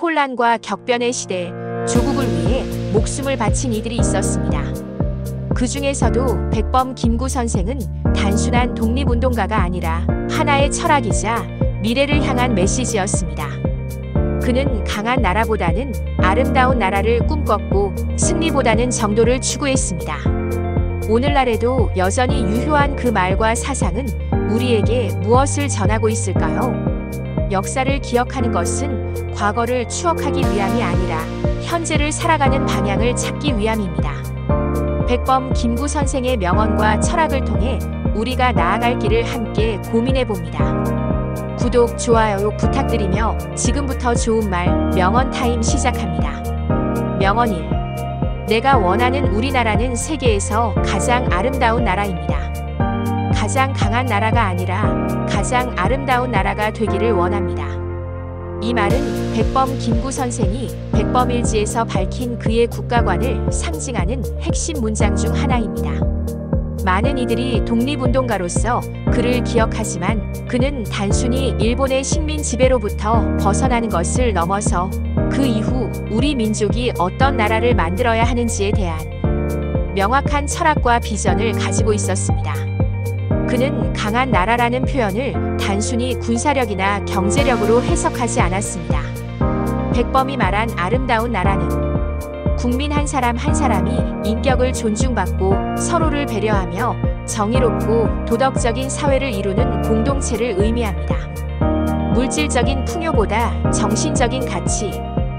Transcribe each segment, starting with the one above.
혼란과 격변의 시대, 조국을 위해 목숨을 바친 이들이 있었습니다. 그 중에서도 백범 김구 선생은 단순한 독립운동가가 아니라 하나의 철학이자 미래를 향한 메시지였습니다. 그는 강한 나라보다는 아름다운 나라를 꿈꿨고 승리보다는 정도를 추구했습니다. 오늘날에도 여전히 유효한 그 말과 사상은 우리에게 무엇을 전하고 있을까요? 역사를 기억하는 것은 과거를 추억하기 위함이 아니라 현재를 살아가는 방향을 찾기 위함입니다. 백범 김구 선생의 명언과 철학을 통해 우리가 나아갈 길을 함께 고민해 봅니다. 구독, 좋아요 부탁드리며 지금부터 좋은 말 명언 타임 시작합니다. 명언 1. 내가 원하는 우리나라는 세계에서 가장 아름다운 나라입니다. 가장 강한 나라가 아니라 가장 아름다운 나라가 되기를 원합니다. 이 말은 백범 김구 선생이 백범일지에서 밝힌 그의 국가관을 상징하는 핵심 문장 중 하나입니다. 많은 이들이 독립운동가로서 그를 기억하지만 그는 단순히 일본의 식민 지배로부터 벗어나는 것을 넘어서 그 이후 우리 민족이 어떤 나라를 만들어야 하는지에 대한 명확한 철학과 비전을 가지고 있었습니다. 그는 강한 나라라는 표현을 단순히 군사력이나 경제력으로 해석하지 않았습니다. 백범이 말한 아름다운 나라는 국민 한 사람 한 사람이 인격을 존중받고 서로를 배려하며 정의롭고 도덕적인 사회를 이루는 공동체를 의미합니다. 물질적인 풍요보다 정신적인 가치,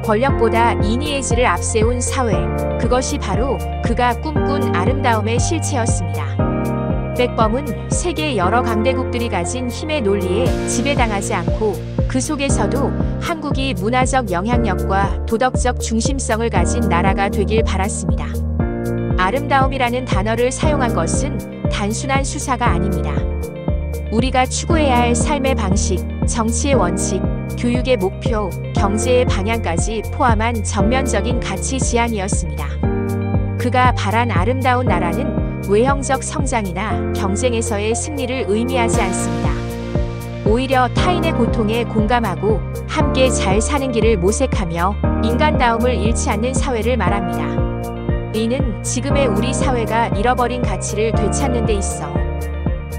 권력보다 인의의 질을 앞세운 사회, 그것이 바로 그가 꿈꾼 아름다움의 실체였습니다. 백범은 세계 여러 강대국들이 가진 힘의 논리에 지배당하지 않고 그 속에서도 한국이 문화적 영향력과 도덕적 중심성을 가진 나라가 되길 바랐습니다. 아름다움이라는 단어를 사용한 것은 단순한 수사가 아닙니다. 우리가 추구해야 할 삶의 방식, 정치의 원칙, 교육의 목표, 경제의 방향까지 포함한 전면적인 가치 지향이었습니다. 그가 바란 아름다운 나라는 외형적 성장이나 경쟁에서의 승리를 의미하지 않습니다. 오히려 타인의 고통에 공감하고 함께 잘 사는 길을 모색하며 인간다움을 잃지 않는 사회를 말합니다. 이는 지금의 우리 사회가 잃어버린 가치를 되찾는 데 있어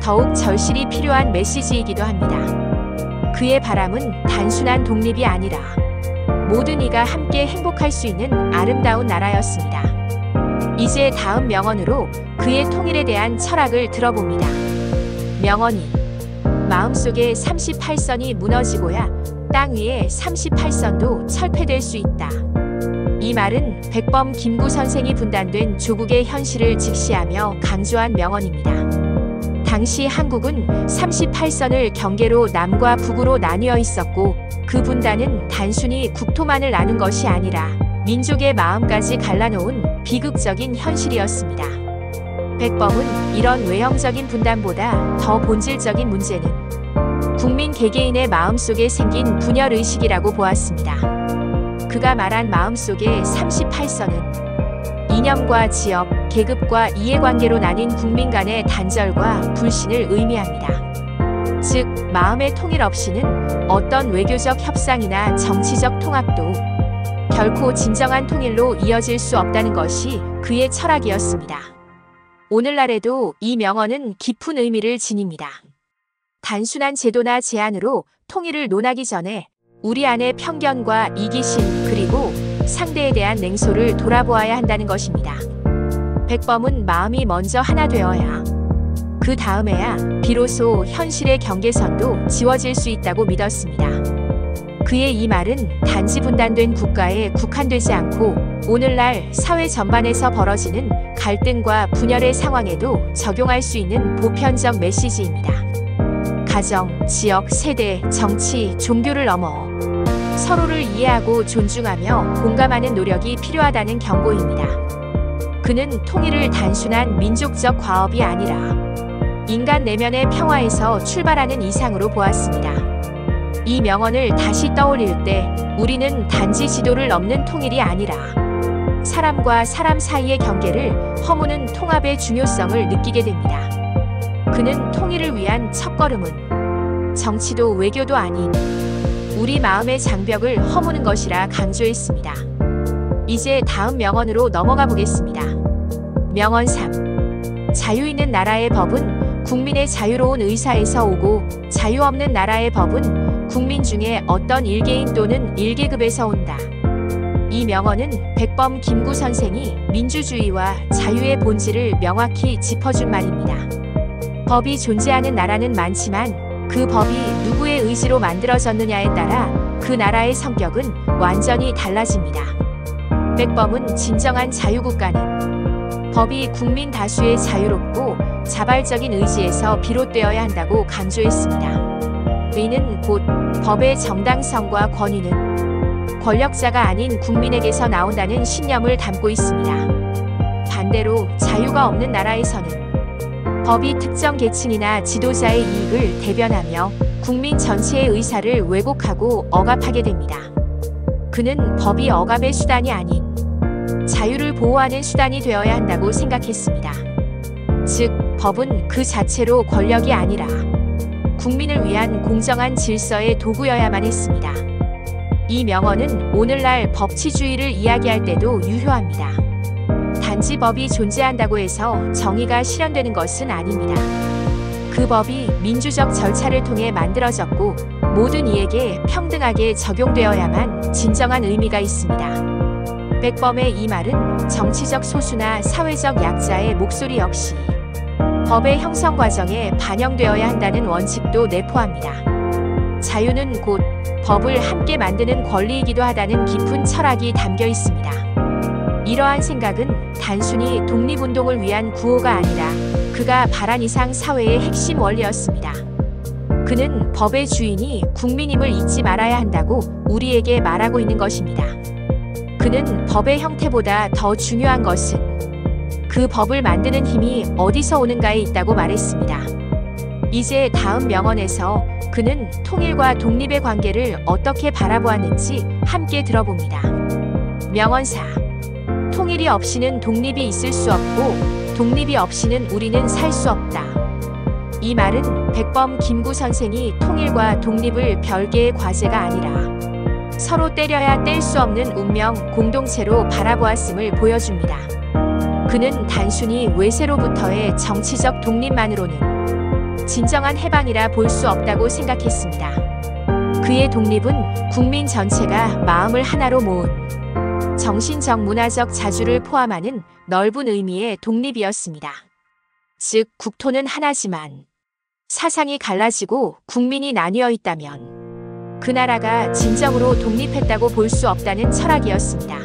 더욱 절실히 필요한 메시지이기도 합니다. 그의 바람은 단순한 독립이 아니라 모든 이가 함께 행복할 수 있는 아름다운 나라였습니다. 이제 다음 명언으로 그의 통일에 대한 철학을 들어봅니다. 명언 2. 마음속에 38선이 무너지고야 땅 위에 38선도 철폐될 수 있다. 이 말은 백범 김구 선생이 분단된 조국의 현실을 직시하며 강조한 명언입니다. 당시 한국은 38선을 경계로 남과 북으로 나뉘어 있었고 그 분단은 단순히 국토만을 나눈 것이 아니라 민족의 마음까지 갈라놓은 비극적인 현실이었습니다. 백범은 이런 외형적인 분단보다 더 본질적인 문제는 국민 개개인의 마음속에 생긴 분열의식이라고 보았습니다. 그가 말한 마음속의 38선은 이념과 지역, 계급과 이해관계로 나뉜 국민 간의 단절과 불신을 의미합니다. 즉, 마음의 통일 없이는 어떤 외교적 협상이나 정치적 통합도 결코 진정한 통일로 이어질 수 없다는 것이 그의 철학이었습니다. 오늘날에도 이 명언은 깊은 의미를 지닙니다. 단순한 제도나 제안으로 통일을 논하기 전에 우리 안의 편견과 이기심 그리고 상대에 대한 냉소를 돌아보아야 한다는 것입니다. 백범은 마음이 먼저 하나 되어야 그 다음에야 비로소 현실의 경계선도 지워질 수 있다고 믿었습니다. 그의 이 말은 단지 분단된 국가에 국한되지 않고 오늘날 사회 전반에서 벌어지는 갈등과 분열의 상황에도 적용할 수 있는 보편적 메시지입니다. 가정, 지역, 세대, 정치, 종교를 넘어 서로를 이해하고 존중하며 공감하는 노력이 필요하다는 경고입니다. 그는 통일을 단순한 민족적 과업이 아니라 인간 내면의 평화에서 출발하는 이상으로 보았습니다. 이 명언을 다시 떠올릴 때 우리는 단지 지도를 넘는 통일이 아니라 사람과 사람 사이의 경계를 허무는 통합의 중요성을 느끼게 됩니다. 그는 통일을 위한 첫걸음은 정치도 외교도 아닌 우리 마음의 장벽을 허무는 것이라 강조했습니다. 이제 다음 명언으로 넘어가 보겠습니다. 명언 3. 자유 있는 나라의 법은 국민의 자유로운 의사에서 오고 자유 없는 나라의 법은 국민 중에 어떤 일개인 또는 일계급에서 온다. 이 명언은 백범 김구 선생이 민주주의와 자유의 본질을 명확히 짚어준 말입니다. 법이 존재하는 나라는 많지만 그 법이 누구의 의지로 만들어졌느냐에 따라 그 나라의 성격은 완전히 달라집니다. 백범은 진정한 자유국가는 법이 국민 다수의 자유롭고 자발적인 의지에서 비롯되어야 한다고 강조했습니다. 의는 곧 법의 정당성과 권위는 권력자가 아닌 국민에게서 나온다는 신념을 담고 있습니다. 반대로 자유가 없는 나라에서는 법이 특정 계층이나 지도자의 이익을 대변하며 국민 전체의 의사를 왜곡하고 억압하게 됩니다. 그는 법이 억압의 수단이 아닌 자유를 보호하는 수단이 되어야 한다고 생각했습니다. 즉, 법은 그 자체로 권력이 아니라 국민을 위한 공정한 질서의 도구여야만 했습니다. 이 명언은 오늘날 법치주의를 이야기할 때도 유효합니다. 단지 법이 존재한다고 해서 정의가 실현되는 것은 아닙니다. 그 법이 민주적 절차를 통해 만들어졌고 모든 이에게 평등하게 적용되어야만 진정한 의미가 있습니다. 백범의 이 말은 정치적 소수나 사회적 약자의 목소리 역시 법의 형성 과정에 반영되어야 한다는 원칙도 내포합니다. 자유는 곧 법을 함께 만드는 권리이기도 하다는 깊은 철학이 담겨 있습니다. 이러한 생각은 단순히 독립운동을 위한 구호가 아니라 그가 바란 이상 사회의 핵심 원리였습니다. 그는 법의 주인이 국민임을 잊지 말아야 한다고 우리에게 말하고 있는 것입니다. 그는 법의 형태보다 더 중요한 것은 그 법을 만드는 힘이 어디서 오는가에 있다고 말했습니다. 이제 다음 명언에서 그는 통일과 독립의 관계를 어떻게 바라보았는지 함께 들어봅니다. 명언 4. 통일이 없이는 독립이 있을 수 없고 독립이 없이는 우리는 살 수 없다. 이 말은 백범 김구 선생이 통일과 독립을 별개의 과제가 아니라 서로 때려야 뗄 수 없는 운명 공동체로 바라보았음을 보여줍니다. 그는 단순히 외세로부터의 정치적 독립만으로는 진정한 해방이라 볼 수 없다고 생각했습니다. 그의 독립은 국민 전체가 마음을 하나로 모은 정신적 문화적 자주를 포함하는 넓은 의미의 독립이었습니다. 즉, 국토는 하나지만 사상이 갈라지고 국민이 나뉘어 있다면 그 나라가 진정으로 독립했다고 볼 수 없다는 철학이었습니다.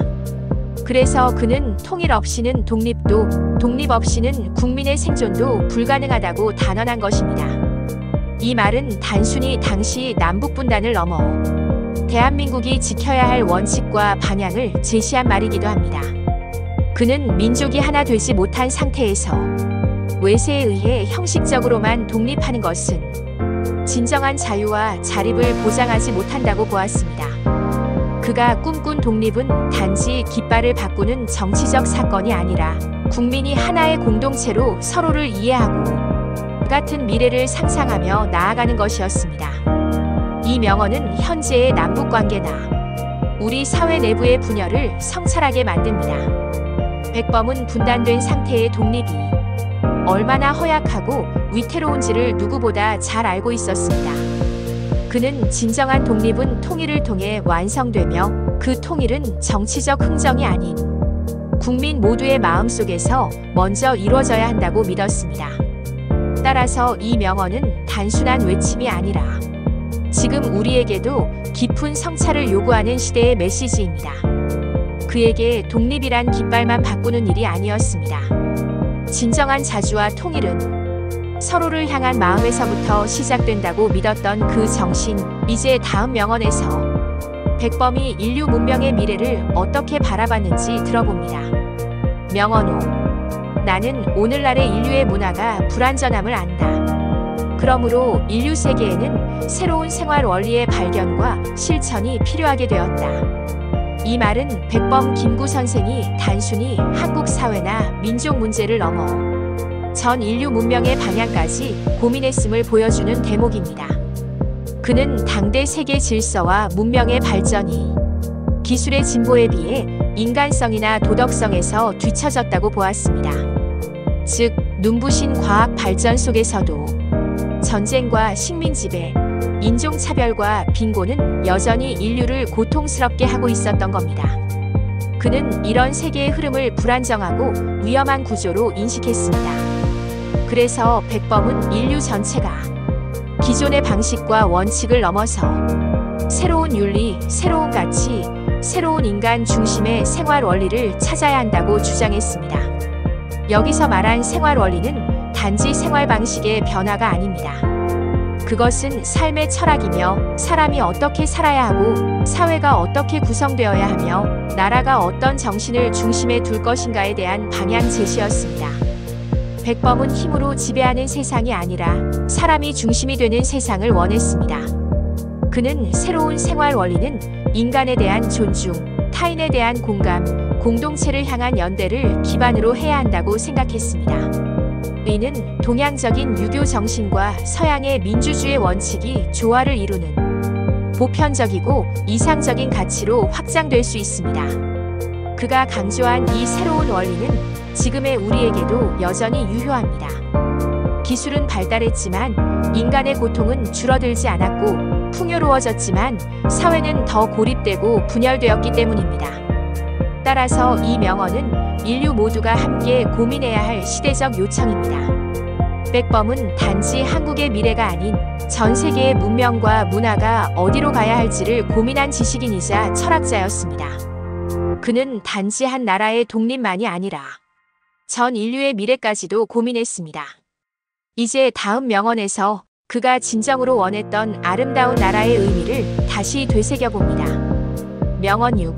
그래서 그는 통일 없이는 독립도, 독립 없이는 국민의 생존도 불가능하다고 단언한 것입니다. 이 말은 단순히 당시 남북분단을 넘어 대한민국이 지켜야 할 원칙과 방향을 제시한 말이기도 합니다. 그는 민족이 하나 되지 못한 상태에서 외세에 의해 형식적으로만 독립하는 것은 진정한 자유와 자립을 보장하지 못한다고 보았습니다. 그가 꿈꾼 독립은 단지 깃발을 바꾸는 정치적 사건이 아니라 국민이 하나의 공동체로 서로를 이해하고 같은 미래를 상상하며 나아가는 것이었습니다. 이 명언은 현재의 남북관계나 우리 사회 내부의 분열을 성찰하게 만듭니다. 백범은 분단된 상태의 독립이 얼마나 허약하고 위태로운지를 누구보다 잘 알고 있었습니다. 그는 진정한 독립은 통일을 통해 완성되며 그 통일은 정치적 흥정이 아닌 국민 모두의 마음속에서 먼저 이루어져야 한다고 믿었습니다. 따라서 이 명언은 단순한 외침이 아니라 지금 우리에게도 깊은 성찰을 요구하는 시대의 메시지입니다. 그에게 독립이란 깃발만 바꾸는 일이 아니었습니다. 진정한 자주와 통일은 서로를 향한 마음에서부터 시작된다고 믿었던 그 정신, 이제 다음 명언에서 백범이 인류 문명의 미래를 어떻게 바라봤는지 들어봅니다. 명언 5. 나는 오늘날의 인류의 문화가 불완전함을 안다. 그러므로 인류 세계에는 새로운 생활 원리의 발견과 실천이 필요하게 되었다. 이 말은 백범 김구 선생이 단순히 한국 사회나 민족 문제를 넘어 전 인류 문명의 방향까지 고민했음을 보여주는 대목입니다. 그는 당대 세계 질서와 문명의 발전이 기술의 진보에 비해 인간성이나 도덕성에서 뒤처졌다고 보았습니다. 즉, 눈부신 과학 발전 속에서도 전쟁과 식민지배, 인종차별과 빈곤은 여전히 인류를 고통스럽게 하고 있었던 겁니다. 그는 이런 세계의 흐름을 불안정하고 위험한 구조로 인식했습니다. 그래서 백범은 인류 전체가 기존의 방식과 원칙을 넘어서 새로운 윤리, 새로운 가치, 새로운 인간 중심의 생활 원리를 찾아야 한다고 주장했습니다. 여기서 말한 생활 원리는 단지 생활 방식의 변화가 아닙니다. 그것은 삶의 철학이며 사람이 어떻게 살아야 하고 사회가 어떻게 구성되어야 하며 나라가 어떤 정신을 중심에 둘 것인가에 대한 방향 제시였습니다. 백범은 힘으로 지배하는 세상이 아니라 사람이 중심이 되는 세상을 원했습니다. 그는 새로운 생활 원리는 인간에 대한 존중, 타인에 대한 공감, 공동체를 향한 연대를 기반으로 해야 한다고 생각했습니다. 이는 동양적인 유교 정신과 서양의 민주주의 원칙이 조화를 이루는 보편적이고 이상적인 가치로 확장될 수 있습니다. 그가 강조한 이 새로운 원리는 지금의 우리에게도 여전히 유효합니다. 기술은 발달했지만 인간의 고통은 줄어들지 않았고 풍요로워졌지만 사회는 더 고립되고 분열되었기 때문입니다. 따라서 이 명언은 인류 모두가 함께 고민해야 할 시대적 요청입니다. 백범은 단지 한국의 미래가 아닌 전 세계의 문명과 문화가 어디로 가야 할지를 고민한 지식인이자 철학자였습니다. 그는 단지 한 나라의 독립만이 아니라 전 인류의 미래까지도 고민했습니다. 이제 다음 명언에서 그가 진정으로 원했던 아름다운 나라의 의미를 다시 되새겨봅니다. 명언 6.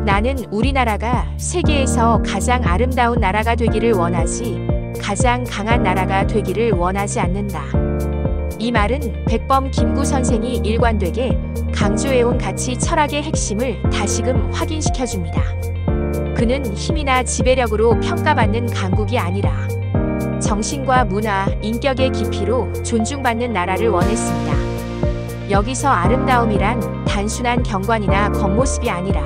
나는 우리나라가 세계에서 가장 아름다운 나라가 되기를 원하지 가장 강한 나라가 되기를 원하지 않는다. 이 말은 백범 김구 선생이 일관되게 강조해온 가치 철학의 핵심을 다시금 확인시켜줍니다. 그는 힘이나 지배력으로 평가받는 강국이 아니라 정신과 문화, 인격의 깊이로 존중받는 나라를 원했습니다. 여기서 아름다움이란 단순한 경관이나 겉모습이 아니라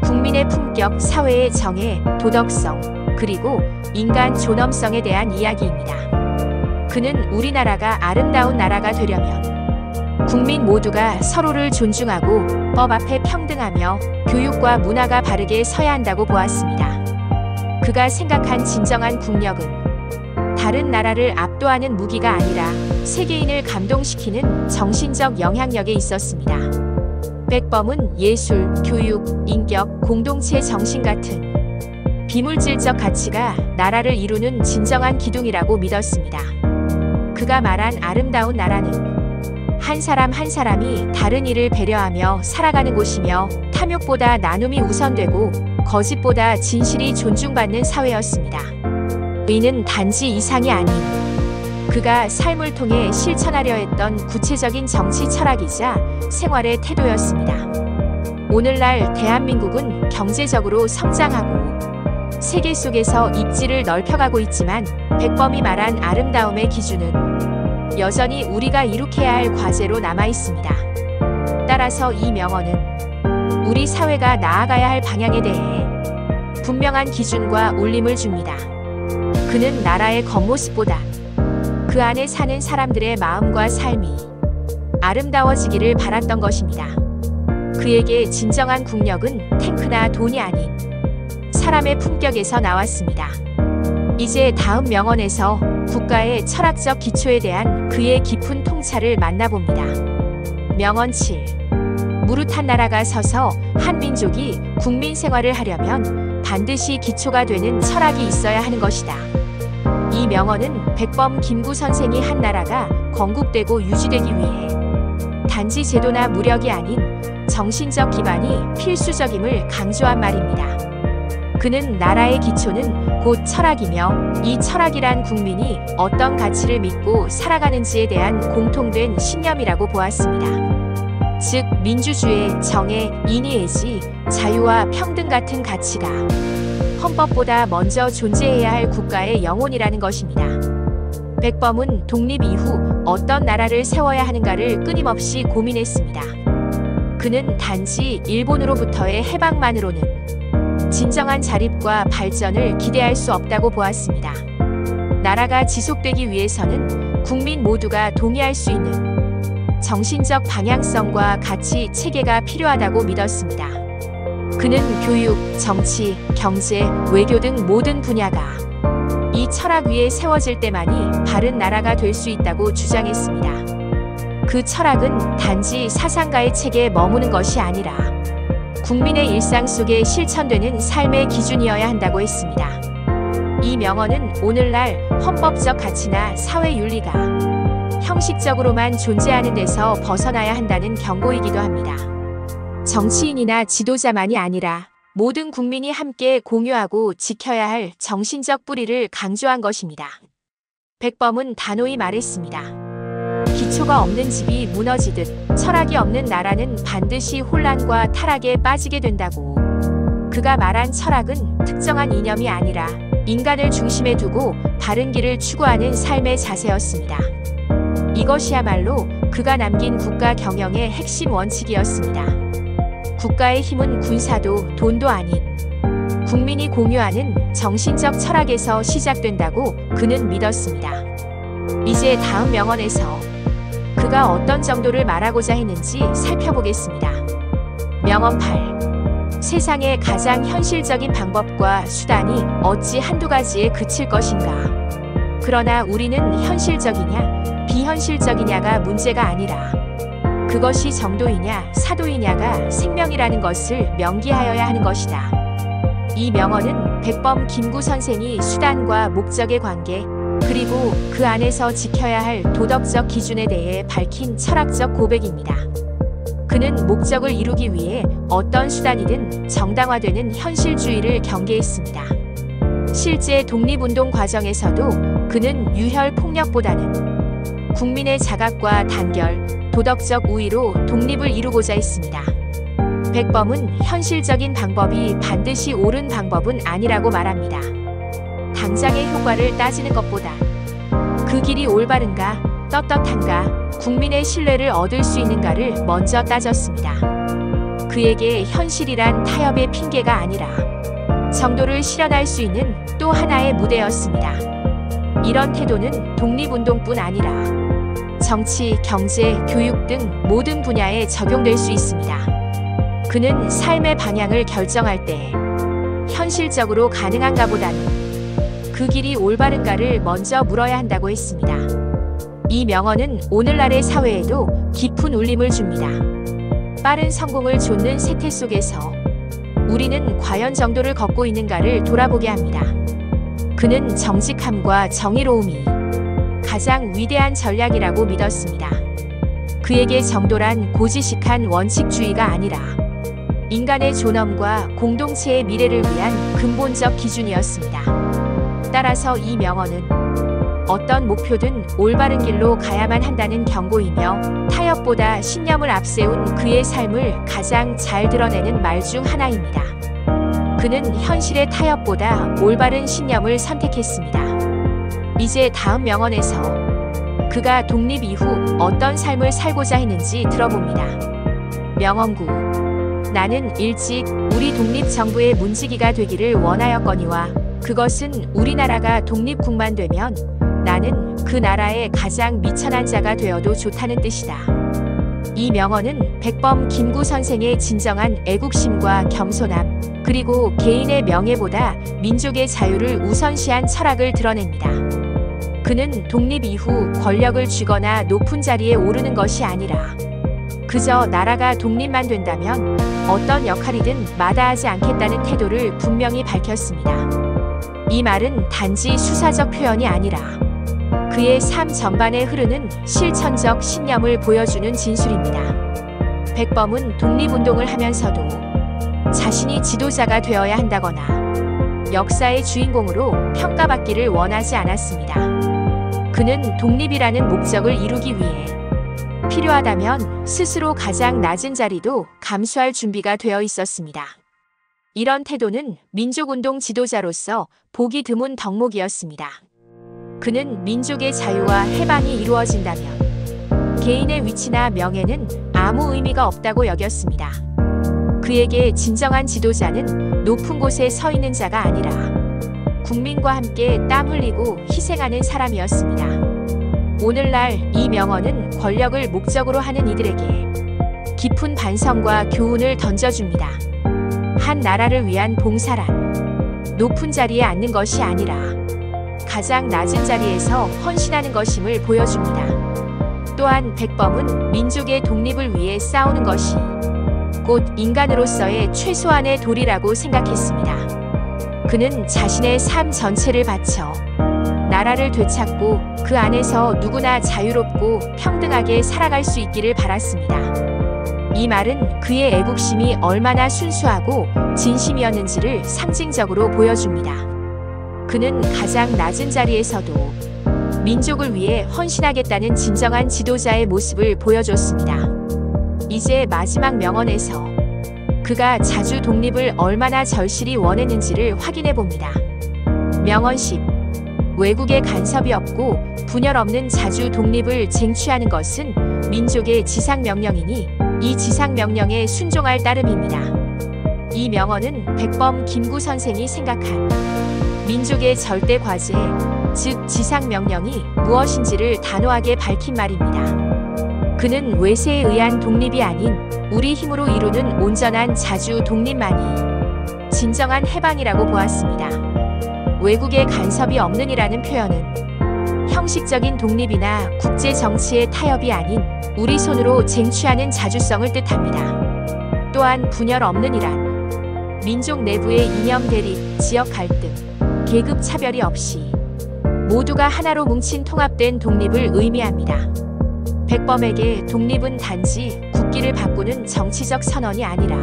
국민의 품격, 사회의 정의, 도덕성, 그리고 인간 존엄성에 대한 이야기입니다. 그는 우리나라가 아름다운 나라가 되려면 국민 모두가 서로를 존중하고 법 앞에 평등하며 교육과 문화가 바르게 서야 한다고 보았습니다. 그가 생각한 진정한 국력은 다른 나라를 압도하는 무기가 아니라 세계인을 감동시키는 정신적 영향력에 있었습니다. 백범은 예술, 교육, 인격, 공동체 정신 같은 비물질적 가치가 나라를 이루는 진정한 기둥이라고 믿었습니다. 그가 말한 아름다운 나라는 한 사람 한 사람이 다른 이를 배려하며 살아가는 곳이며 탐욕보다 나눔이 우선되고 거짓보다 진실이 존중받는 사회였습니다. 이는 단지 이상이 아닌 그가 삶을 통해 실천하려 했던 구체적인 정치 철학이자 생활의 태도였습니다. 오늘날 대한민국은 경제적으로 성장하고 세계 속에서 입지를 넓혀가고 있지만 백범이 말한 아름다움의 기준은 여전히 우리가 이룩해야 할 과제로 남아 있습니다. 따라서 이 명언은 우리 사회가 나아가야 할 방향에 대해 분명한 기준과 울림을 줍니다. 그는 나라의 겉모습보다 그 안에 사는 사람들의 마음과 삶이 아름다워지기를 바랐던 것입니다. 그에게 진정한 국력은 탱크나 돈이 아닌 사람의 품격에서 나왔습니다. 이제 다음 명언에서 국가의 철학적 기초에 대한 그의 깊은 통찰을 만나봅니다. 명언 7. 무릇 한 나라가 서서 한 민족이 국민 생활을 하려면 반드시 기초가 되는 철학이 있어야 하는 것이다. 이 명언은 백범 김구 선생이 한 나라가 건국되고 유지되기 위해 단지 제도나 무력이 아닌 정신적 기반이 필수적임을 강조한 말입니다. 그는 나라의 기초는 곧 철학이며 이 철학이란 국민이 어떤 가치를 믿고 살아가는지에 대한 공통된 신념이라고 보았습니다. 즉 민주주의, 정의, 인의애지, 자유와 평등 같은 가치가 헌법보다 먼저 존재해야 할 국가의 영혼이라는 것입니다. 백범은 독립 이후 어떤 나라를 세워야 하는가를 끊임없이 고민했습니다. 그는 단지 일본으로부터의 해방만으로는 진정한 자립과 발전을 기대할 수 없다고 보았습니다. 나라가 지속되기 위해서는 국민 모두가 동의할 수 있는 정신적 방향성과 가치 체계가 필요하다고 믿었습니다. 그는 교육, 정치, 경제, 외교 등 모든 분야가 이 철학 위에 세워질 때만이 바른 나라가 될 수 있다고 주장했습니다. 그 철학은 단지 사상가의 책에 머무는 것이 아니라 국민의 일상 속에 실천되는 삶의 기준이어야 한다고 했습니다. 이 명언은 오늘날 헌법적 가치나 사회 윤리가 형식적으로만 존재하는 데서 벗어나야 한다는 경고이기도 합니다. 정치인이나 지도자만이 아니라 모든 국민이 함께 공유하고 지켜야 할 정신적 뿌리를 강조한 것입니다. 백범은 단호히 말했습니다. 기초가 없는 집이 무너지듯 철학이 없는 나라는 반드시 혼란과 타락에 빠지게 된다고. 그가 말한 철학은 특정한 이념이 아니라 인간을 중심에 두고 바른 길을 추구하는 삶의 자세였습니다. 이것이야말로 그가 남긴 국가 경영의 핵심 원칙이었습니다. 국가의 힘은 군사도 돈도 아닌 국민이 공유하는 정신적 철학에서 시작된다고 그는 믿었습니다. 이제 다음 명언에서 그가 어떤 정도를 말하고자 했는지 살펴보겠습니다. 명언 8. 세상의 가장 현실적인 방법과 수단이 어찌 한두 가지에 그칠 것인가. 그러나 우리는 현실적이냐, 비현실적이냐가 문제가 아니라 그것이 정도이냐, 사도이냐가 생명이라는 것을 명기하여야 하는 것이다. 이 명언은 백범 김구 선생이 수단과 목적의 관계, 그리고 그 안에서 지켜야 할 도덕적 기준에 대해 밝힌 철학적 고백입니다. 그는 목적을 이루기 위해 어떤 수단이든 정당화되는 현실주의를 경계했습니다. 실제 독립운동 과정에서도 그는 유혈 폭력보다는 국민의 자각과 단결, 도덕적 우위로 독립을 이루고자 했습니다. 백범은 현실적인 방법이 반드시 옳은 방법은 아니라고 말합니다. 당장의 효과를 따지는 것보다 그 길이 올바른가, 떳떳한가, 국민의 신뢰를 얻을 수 있는가를 먼저 따졌습니다. 그에게 현실이란 타협의 핑계가 아니라 정도를 실현할 수 있는 또 하나의 무대였습니다. 이런 태도는 독립운동뿐 아니라 정치, 경제, 교육 등 모든 분야에 적용될 수 있습니다. 그는 삶의 방향을 결정할 때 현실적으로 가능한가 보다는 그 길이 올바른가를 먼저 물어야 한다고 했습니다. 이 명언은 오늘날의 사회에도 깊은 울림을 줍니다. 빠른 성공을 좇는 세태 속에서 우리는 과연 정도를 걷고 있는가를 돌아보게 합니다. 그는 정직함과 정의로움이 가장 위대한 전략이라고 믿었습니다. 그에게 정도란 고지식한 원칙주의가 아니라 인간의 존엄과 공동체의 미래를 위한 근본적 기준이었습니다. 따라서 이 명언은 어떤 목표든 올바른 길로 가야만 한다는 경고이며 타협보다 신념을 앞세운 그의 삶을 가장 잘 드러내는 말 중 하나입니다. 그는 현실의 타협보다 올바른 신념을 선택했습니다. 이제 다음 명언에서 그가 독립 이후 어떤 삶을 살고자 했는지 들어봅니다. 명언 9. 나는 일찍 우리 독립정부의 문지기가 되기를 원하였거니와 그것은 우리나라가 독립국만 되면 나는 그 나라의 가장 미천한 자가 되어도 좋다는 뜻이다. 이 명언은 백범 김구 선생의 진정한 애국심과 겸손함, 그리고 개인의 명예보다 민족의 자유를 우선시한 철학을 드러냅니다. 그는 독립 이후 권력을 쥐거나 높은 자리에 오르는 것이 아니라 그저 나라가 독립만 된다면 어떤 역할이든 마다하지 않겠다는 태도를 분명히 밝혔습니다. 이 말은 단지 수사적 표현이 아니라 그의 삶 전반에 흐르는 실천적 신념을 보여주는 진술입니다. 백범은 독립운동을 하면서도 자신이 지도자가 되어야 한다거나 역사의 주인공으로 평가받기를 원하지 않았습니다. 그는 독립이라는 목적을 이루기 위해 필요하다면 스스로 가장 낮은 자리도 감수할 준비가 되어 있었습니다. 이런 태도는 민족운동 지도자로서 보기 드문 덕목이었습니다. 그는 민족의 자유와 해방이 이루어진다면 개인의 위치나 명예는 아무 의미가 없다고 여겼습니다. 그에게 진정한 지도자는 높은 곳에 서 있는 자가 아니라 국민과 함께 땀 흘리고 희생하는 사람이었습니다. 오늘날 이 명언은 권력을 목적으로 하는 이들에게 깊은 반성과 교훈을 던져줍니다. 한 나라를 위한 봉사란 높은 자리에 앉는 것이 아니라 가장 낮은 자리에서 헌신하는 것임을 보여줍니다. 또한 백범은 민족의 독립을 위해 싸우는 것이 곧 인간으로서의 최소한의 도리라고 생각했습니다. 그는 자신의 삶 전체를 바쳐 나라를 되찾고 그 안에서 누구나 자유롭고 평등하게 살아갈 수 있기를 바랐습니다. 이 말은 그의 애국심이 얼마나 순수하고 진심이었는지를 상징적으로 보여줍니다. 그는 가장 낮은 자리에서도 민족을 위해 헌신하겠다는 진정한 지도자의 모습을 보여줬습니다. 이제 마지막 명언에서 그가 자주 독립을 얼마나 절실히 원했는지를 확인해 봅니다. 명언 10. 외국의 간섭이 없고 분열 없는 자주 독립을 쟁취하는 것은 민족의 지상명령이니 이 지상명령에 순종할 따름입니다. 이 명언은 백범 김구 선생이 생각한 민족의 절대 과제, 즉 지상명령이 무엇인지를 단호하게 밝힌 말입니다. 그는 외세에 의한 독립이 아닌 우리 힘으로 이루는 온전한 자주 독립만이 진정한 해방이라고 보았습니다. 외국의 간섭이 없는이라는 표현은 형식적인 독립이나 국제 정치의 타협이 아닌 우리 손으로 쟁취하는 자주성을 뜻합니다. 또한 분열 없는이란 민족 내부의 이념 대립, 지역 갈등, 계급 차별이 없이 모두가 하나로 뭉친 통합된 독립을 의미합니다. 백범에게 독립은 단지 국기를 바꾸는 정치적 선언이 아니라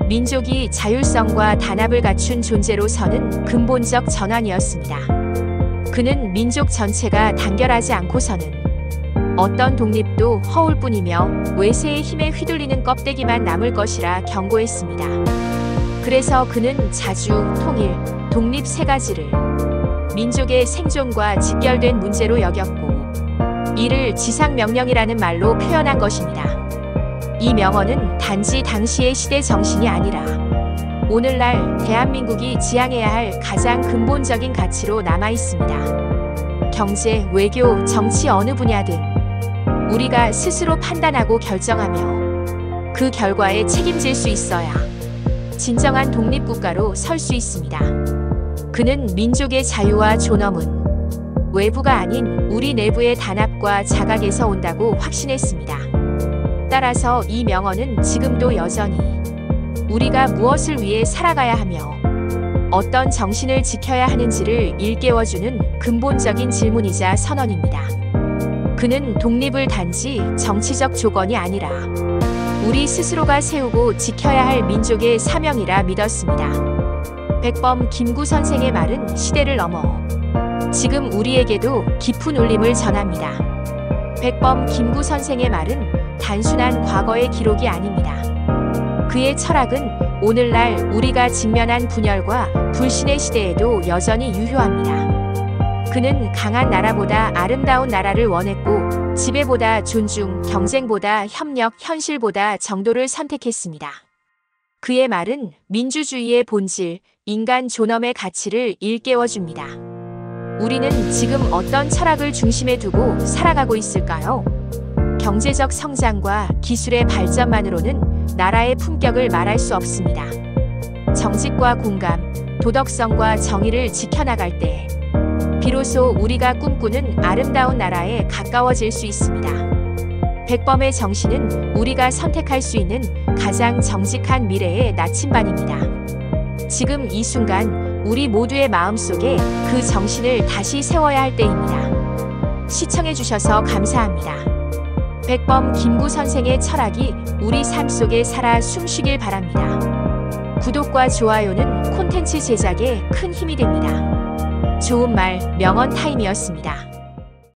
민족이 자율성과 단합을 갖춘 존재로 서는 근본적 전환이었습니다. 그는 민족 전체가 단결하지 않고서는 어떤 독립도 허울뿐이며 외세의 힘에 휘둘리는 껍데기만 남을 것이라 경고했습니다. 그래서 그는 자주, 통일, 독립 세 가지를 민족의 생존과 직결된 문제로 여겼고 이를 지상명령이라는 말로 표현한 것입니다. 이 명언은 단지 당시의 시대 정신이 아니라 오늘날 대한민국이 지향해야 할 가장 근본적인 가치로 남아 있습니다. 경제, 외교, 정치 어느 분야든 우리가 스스로 판단하고 결정하며 그 결과에 책임질 수 있어야 진정한 독립국가로 설 수 있습니다. 그는 민족의 자유와 존엄은 외부가 아닌 우리 내부의 단합과 자각에서 온다고 확신했습니다. 따라서 이 명언은 지금도 여전히 우리가 무엇을 위해 살아가야 하며 어떤 정신을 지켜야 하는지를 일깨워주는 근본적인 질문이자 선언입니다. 그는 독립을 단지 정치적 조건이 아니라 우리 스스로가 세우고 지켜야 할 민족의 사명이라 믿었습니다. 백범 김구 선생의 말은 시대를 넘어 지금 우리에게도 깊은 울림을 전합니다. 백범 김구 선생의 말은 단순한 과거의 기록이 아닙니다. 그의 철학은 오늘날 우리가 직면한 분열과 불신의 시대에도 여전히 유효합니다. 그는 강한 나라보다 아름다운 나라를 원했고 지배보다 존중, 경쟁보다 협력, 현실보다 정도를 선택했습니다. 그의 말은 민주주의의 본질, 인간 존엄의 가치를 일깨워줍니다. 우리는 지금 어떤 철학을 중심에 두고 살아가고 있을까요? 경제적 성장과 기술의 발전만으로는 나라의 품격을 말할 수 없습니다. 정직과 공감, 도덕성과 정의를 지켜나갈 때 비로소 우리가 꿈꾸는 아름다운 나라에 가까워질 수 있습니다. 백범의 정신은 우리가 선택할 수 있는 가장 정직한 미래의 나침반입니다. 지금 이 순간 우리 모두의 마음속에 그 정신을 다시 세워야 할 때입니다. 시청해주셔서 감사합니다. 백범 김구 선생의 철학이 우리 삶 속에 살아 숨쉬길 바랍니다. 구독과 좋아요는 콘텐츠 제작에 큰 힘이 됩니다. 좋은 말, 명언 타임이었습니다.